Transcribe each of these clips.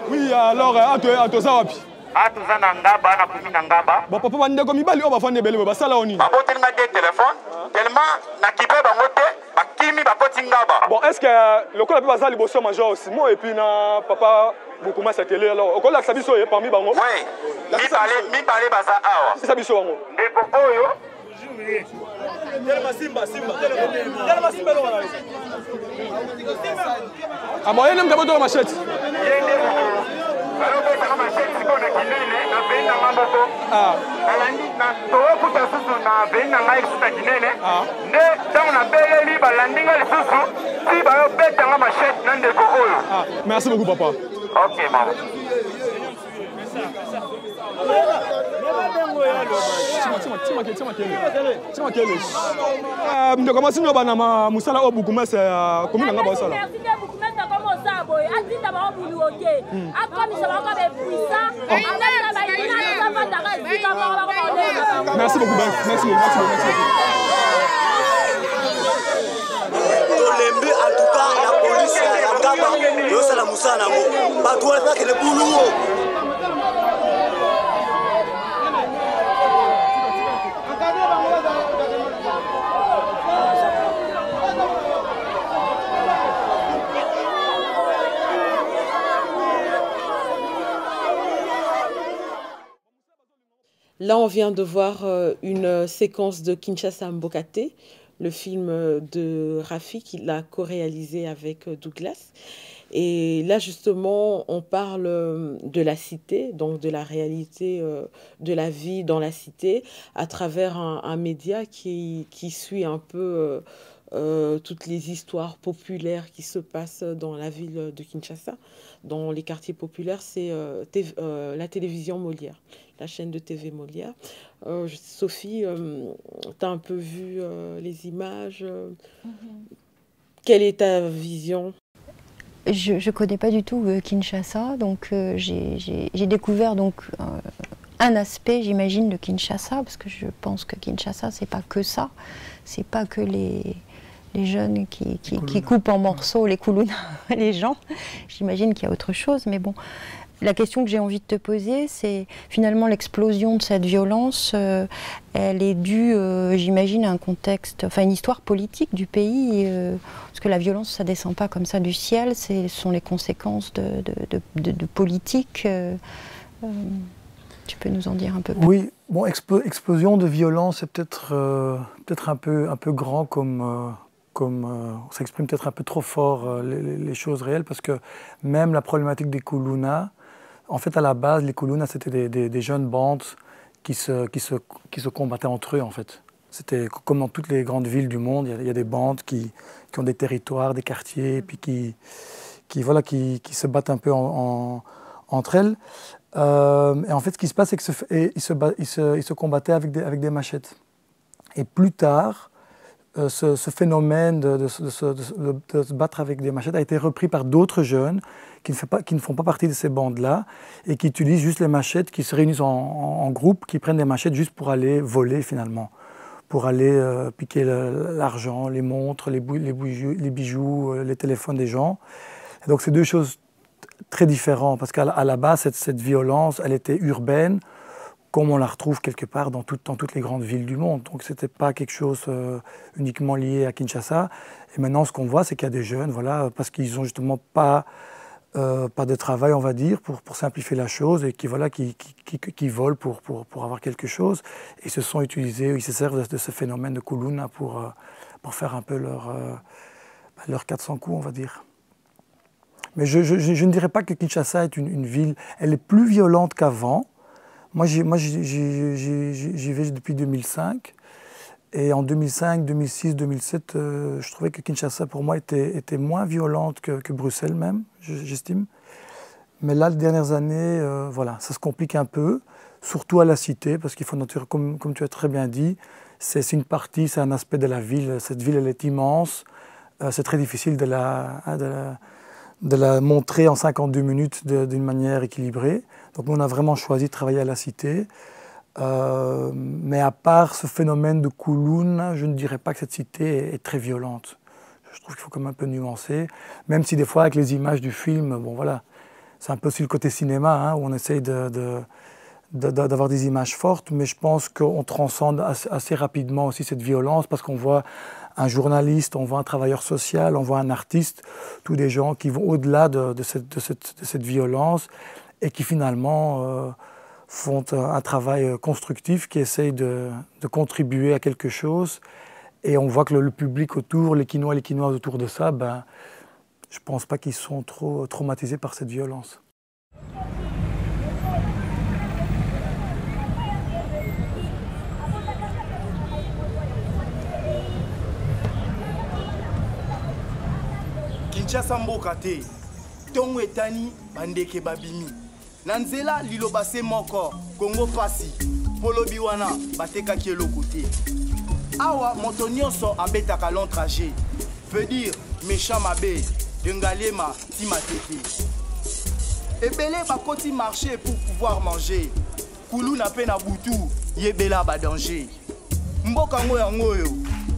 Oui, alors, à toi ça, wapi? Atuza na ngaba na kumi na ngaba. Bon, papa, bande comme ibali, on va faire des belles, bah ça là on y. Babote nga des téléphones. Tellement na kibe bangote, bakimi bakoti ngaba. Bon, est-ce que le col a pu passer liboso major aussi, moi et puis na papa beaucoup moins cette télé alors. Au col là ça biso parmi bango. Oui. Mi parler baza awa. C'est ça biso bango. Ndeko oyo. Simba. Ah bon, il y a même d'abord dans ma machette. Ah. Merci beaucoup, papa. Ok, maman. Ndikomansi nyoba na musala o Bukumes commune nga basala. Merci beaucoup, merci beaucoup. Tolembe en tout cas la police ya Ngaba yo sala musala ngo ba toi fa que le boulot. Là, on vient de voir une séquence de Kinshasa Mbokate, le film de Rafi qu'il a co-réalisé avec Douglas. Et là, justement, on parle de la cité, donc de la réalité de la vie dans la cité, à travers un média qui suit un peu toutes les histoires populaires qui se passent dans la ville de Kinshasa. Dans les quartiers populaires, c'est la télévision Molière, la chaîne de TV Molière. Sophie, tu as un peu vu les images. Quelle est ta vision? Je ne connais pas du tout Kinshasa, donc j'ai découvert donc, un aspect, j'imagine, de Kinshasa, parce que je pense que Kinshasa, c'est pas que ça. C'est pas que les jeunes qui coupent en morceaux les koulounas, les gens. J'imagine qu'il y a autre chose, mais bon. La question que j'ai envie de te poser, c'est finalement l'explosion de cette violence, elle est due, j'imagine, à un contexte, enfin une histoire politique du pays, parce que la violence, ça ne descend pas comme ça du ciel, ce sont les conséquences de politique. Tu peux nous en dire un peu plus? Oui, bon, explosion de violence, c'est peut-être un peu grand comme on s'exprime peut-être un peu trop fort les choses réelles, parce que même la problématique des koulounas, en fait, à la base, les koulounas, c'était des jeunes bandes qui se combattaient entre eux, en fait. C'était comme dans toutes les grandes villes du monde, il y a des bandes qui ont des territoires, des quartiers, et puis qui se battent un peu entre elles. Et en fait, ce qui se passe, c'est qu'ils se combattaient avec des machettes. Et plus tard, ce phénomène de se battre avec des machettes a été repris par d'autres jeunes qui ne font pas partie de ces bandes-là et qui utilisent juste les machettes, qui se réunissent en groupe, qui prennent des machettes juste pour aller voler finalement, pour aller piquer l'argent, les montres, les bijoux, les téléphones des gens. Et donc c'est deux choses très différentes, parce qu'à la base, cette violence, elle était urbaine, comme on la retrouve quelque part dans toutes les grandes villes du monde. Donc ce n'était pas quelque chose uniquement lié à Kinshasa. Et maintenant, ce qu'on voit, c'est qu'il y a des jeunes, voilà, parce qu'ils n'ont justement pas de travail, on va dire, pour simplifier la chose, et qui volent pour avoir quelque chose. Et ils se sont utilisés, ils se servent de ce phénomène de koulouna pour faire un peu leur 400 coups, on va dire. Mais je ne dirais pas que Kinshasa est une ville, elle est plus violente qu'avant. Moi, j'y vais depuis 2005. Et en 2005, 2006, 2007, je trouvais que Kinshasa, pour moi, était moins violente que Bruxelles même, j'estime. Mais là, les dernières années, voilà, ça se complique un peu, surtout à la cité, parce qu'il faut, comme tu as très bien dit, c'est une partie, c'est un aspect de la ville. Cette ville, elle est immense. C'est très difficile de la montrer en 52 minutes d'une manière équilibrée. Donc nous, on a vraiment choisi de travailler à la cité. Mais à part ce phénomène de kouloune, je ne dirais pas que cette cité est très violente. Je trouve qu'il faut quand même un peu nuancer, même si des fois, avec les images du film, bon voilà, c'est un peu aussi le côté cinéma, hein, où on essaye d'avoir des images fortes, mais je pense qu'on transcende assez rapidement aussi cette violence, parce qu'on voit un journaliste, on voit un travailleur social, on voit un artiste, tous des gens qui vont au-delà de cette violence et qui finalement font un travail constructif, qui essaye de contribuer à quelque chose. Et on voit que le public autour, les Quinois et les Quinoises autour de ça, ben, je ne pense pas qu'ils sont trop traumatisés par cette violence. Kinshasa mboka te, tongo etani bandeke babimi. Nanzela liloba se moko, Congo pasi, polobi wana batekaki eloko te. Awa moto nyonso abetaka long trajet, veut dire méchant mabe, dengalema tima tete. Ebele bakoti marcher pour pouvoir manger, kulu na pe na butu, yebela ba danger. Mboka ngo yango yo,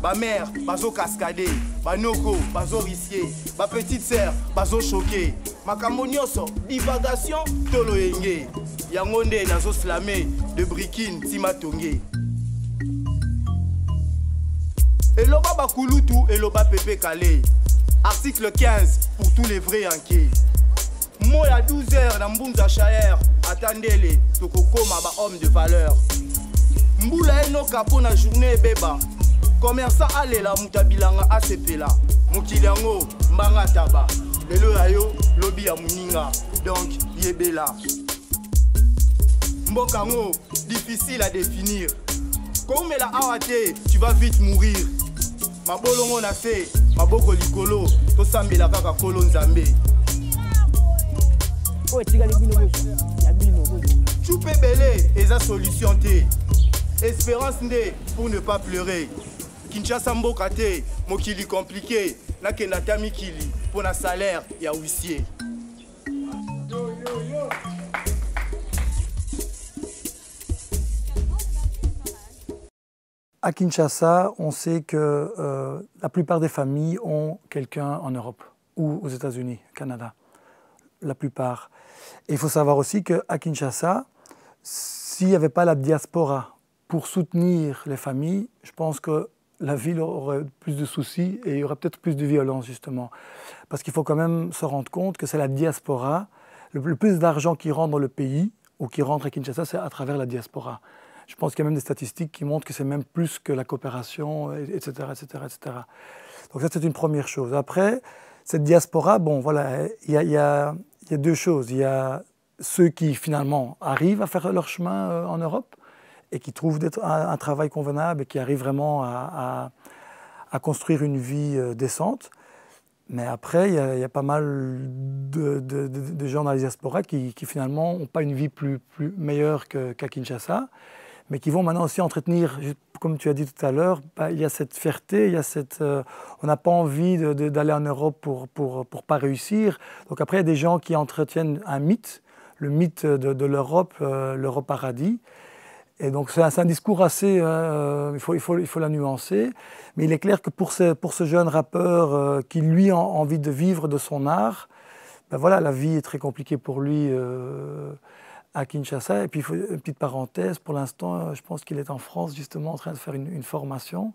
ba mère bazo cascader, ba noko bazo risquer, ba petite sœur bazo choquer. Makambo nyonso divagation tolo yenge. Yango nde nazo slammer de brikin tima tonge. Eloba bakulutu, eloba pepe kale. Article 15 pour tous les vrais yankés. Moi à 12h dans Mbunza Chaer, attendez-les, tokokoma ba homme de valeur. Mbula eno kapo na journée beba. Commerçant alela mutabilanga asepela. Mukiliango mbanga taba. Lelo ayo lobi ya muninga. Donc yebela. Mbokango difficile à définir. Comme la awate, tu vas vite mourir. Mabolongo na se, maboko likolo, to sambela kaka kolo nzambe. Choupe belé, eza solution te. Espérance nde pour ne pas pleurer. Kinshasa mboka te, mokili compliqué, nakenda ta mikili, pour na salaire ya huissier. À Kinshasa, on sait que la plupart des familles ont quelqu'un en Europe ou aux États-Unis, Canada, la plupart. Et il faut savoir aussi qu'à Kinshasa, s'il n'y avait pas la diaspora pour soutenir les familles, je pense que la ville aurait plus de soucis et il y aurait peut-être plus de violence justement. Parce qu'il faut quand même se rendre compte que c'est la diaspora, le plus d'argent qui rentre dans le pays ou qui rentre à Kinshasa, c'est à travers la diaspora. Je pense qu'il y a même des statistiques qui montrent que c'est même plus que la coopération, etc., etc., etc. Donc ça, c'est une première chose. Après, cette diaspora, bon, voilà, il y a deux choses. Il y a ceux qui, finalement, arrivent à faire leur chemin en Europe et qui trouvent un travail convenable et qui arrivent vraiment à construire une vie décente. Mais après, il y a pas mal de gens dans la diaspora qui finalement, n'ont pas une vie plus meilleure qu'à Kinshasa, mais qui vont maintenant aussi entretenir, comme tu as dit tout à l'heure, il y a cette fierté, il y a on n'a pas envie d'aller en Europe pour pas réussir. Donc après, il y a des gens qui entretiennent un mythe, le mythe de l'Europe, l'Europe paradis. Et donc c'est un discours assez, il faut la nuancer, mais il est clair que pour ce jeune rappeur qui lui a envie de vivre de son art, ben voilà, la vie est très compliquée pour lui à Kinshasa. Et puis, une petite parenthèse, pour l'instant, je pense qu'il est en France justement en train de faire une formation.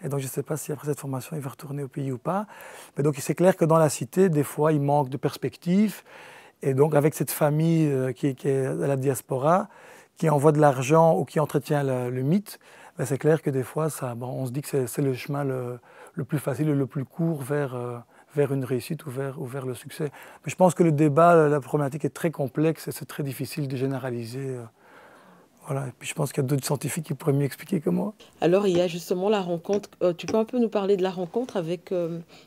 Et donc je ne sais pas si après cette formation, il va retourner au pays ou pas. Mais donc c'est clair que dans la cité, des fois, il manque de perspective. Et donc avec cette famille qui est à la diaspora, qui envoie de l'argent ou qui entretient le mythe, ben c'est clair que des fois, on se dit que c'est le chemin le plus facile, le plus court vers une réussite ou vers le succès. Mais je pense que le débat, la problématique est très complexe et c'est très difficile de généraliser. Voilà. Et puis je pense qu'il y a d'autres scientifiques qui pourraient mieux expliquer que moi. Alors il y a justement la rencontre, tu peux un peu nous parler de la rencontre avec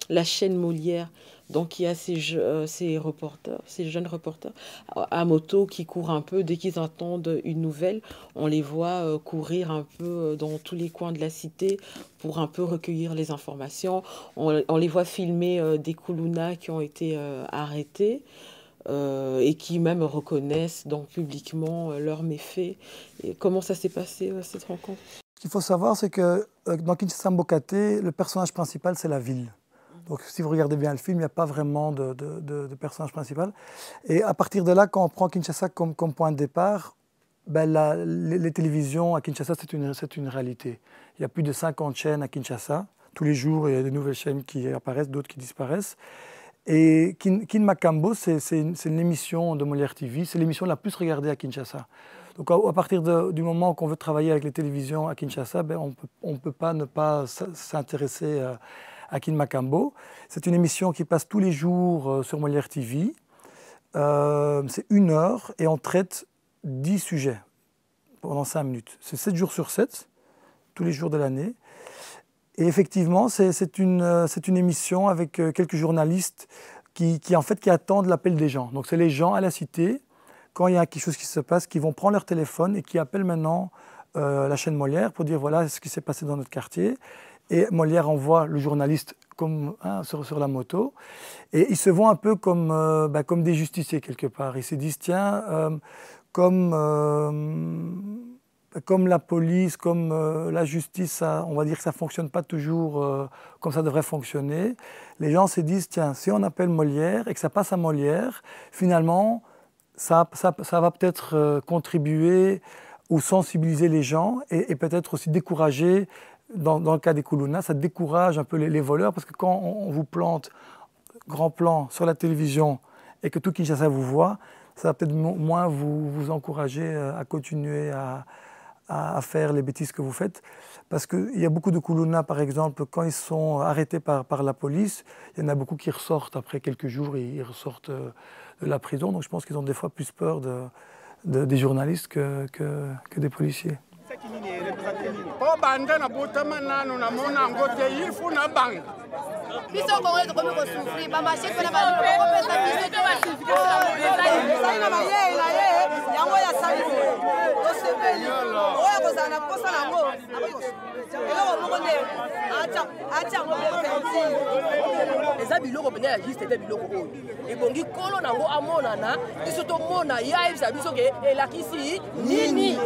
la chaîne Molière. Donc il y a ces jeunes reporters à moto qui courent un peu, dès qu'ils entendent une nouvelle, on les voit courir un peu dans tous les coins de la cité pour un peu recueillir les informations. On les voit filmer des Koulouna qui ont été arrêtés et qui même reconnaissent donc publiquement leurs méfaits. Et comment ça s'est passé cette rencontre? Ce qu'il faut savoir, c'est que dans Kinshasa Mboka Te, le personnage principal, c'est la ville. Donc si vous regardez bien le film, il n'y a pas vraiment de personnage principal. Et à partir de là, quand on prend Kinshasa comme point de départ, ben les télévisions à Kinshasa, c'est une réalité. Il y a plus de 50 chaînes à Kinshasa. Tous les jours, il y a de nouvelles chaînes qui apparaissent, d'autres qui disparaissent. Et Kin Makambo, c'est une émission de Molière TV, c'est l'émission la plus regardée à Kinshasa. Donc à partir du moment qu'on veut travailler avec les télévisions à Kinshasa, ben, on ne peut pas ne pas s'intéresser à Kin Makambo. C'est une émission qui passe tous les jours sur Molière TV. C'est 1 heure et on traite 10 sujets pendant 5 minutes. C'est 7 jours sur 7, tous les jours de l'année. Et effectivement, c'est une émission avec quelques journalistes qui attendent l'appel des gens. Donc c'est les gens à la cité, quand il y a quelque chose qui se passe, qui vont prendre leur téléphone et qui appellent maintenant la chaîne Molière pour dire voilà ce qui s'est passé dans notre quartier. Et Molière envoie le journaliste sur la moto. Et ils se voient un peu comme des justiciers quelque part. Ils se disent tiens, comme la police, comme la justice, on va dire que ça ne fonctionne pas toujours comme ça devrait fonctionner. Les gens se disent, tiens, si on appelle Molière et que ça passe à Molière, finalement, ça va peut-être contribuer ou sensibiliser les gens et peut-être aussi décourager, dans le cas des Koulouna, ça décourage un peu les voleurs, parce que quand on vous plante grand plan sur la télévision et que tout Kinshasa vous voit, ça va peut-être moins vous encourager à continuer à faire les bêtises que vous faites. Parce qu'il y a beaucoup de Koulouna, par exemple, quand ils sont arrêtés par la police, il y en a beaucoup qui ressortent après quelques jours, ils ressortent de la prison. Donc je pense qu'ils ont des fois plus peur des journalistes que des policiers. eza biloko pene ya juste ete biloko oyo ebongi kolo nango amonana biso tomona ya yebisa biso ke elakisi nini